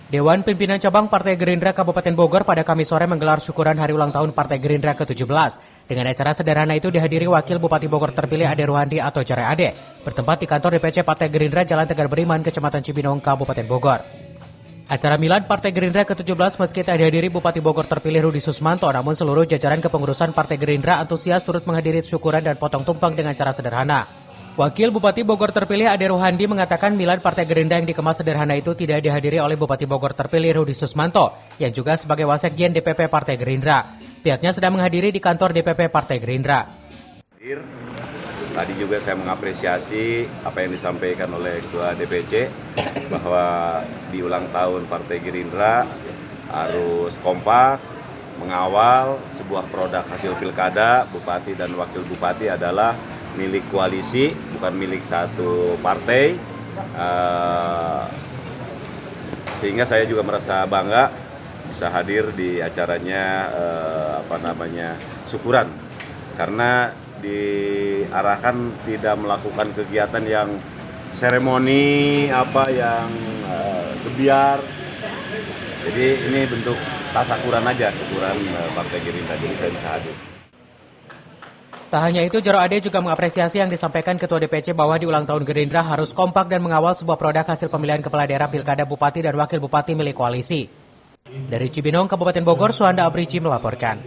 Dewan Pimpinan Cabang Partai Gerindra Kabupaten Bogor pada Kamis sore menggelar syukuran hari ulang tahun Partai Gerindra ke-17. Dengan acara sederhana itu dihadiri Wakil Bupati Bogor terpilih Ade Ruhandi atau Jare Ade, bertempat di kantor DPC Partai Gerindra Jalan Tegar Beriman, Kecamatan Cibinong, Kabupaten Bogor. Acara milad Partai Gerindra ke-17 meski tak dihadiri Bupati Bogor terpilih Rudi Susmanto, namun seluruh jajaran kepengurusan Partai Gerindra antusias turut menghadiri syukuran dan potong tumpeng dengan cara sederhana. Wakil Bupati Bogor terpilih Ade Ruhandi mengatakan milad Partai Gerindra yang dikemas sederhana itu tidak dihadiri oleh Bupati Bogor terpilih Rudi Susmanto, yang juga sebagai Wasekjen DPP Partai Gerindra. Pihaknya sedang menghadiri di kantor DPP Partai Gerindra. Tadi juga saya mengapresiasi apa yang disampaikan oleh Ketua DPC bahwa di ulang tahun Partai Gerindra harus kompak, mengawal sebuah produk hasil pilkada. Bupati dan wakil bupati adalah milik koalisi, bukan milik satu partai. Sehingga saya juga merasa bangga bisa hadir di acaranya syukuran, karena diarahkan tidak melakukan kegiatan yang seremoni yang gebiar. Jadi ini bentuk tasakuran aja, syukuran Partai Gerindra, jadi saya bisa hadir. Tak hanya itu, Jare Ade juga mengapresiasi yang disampaikan Ketua DPC bahwa di ulang tahun Gerindra harus kompak dan mengawal sebuah produk hasil pemilihan kepala daerah pilkada bupati dan wakil bupati milik koalisi. Dari Cibinong, Kabupaten Bogor, Suhanda Abrici melaporkan.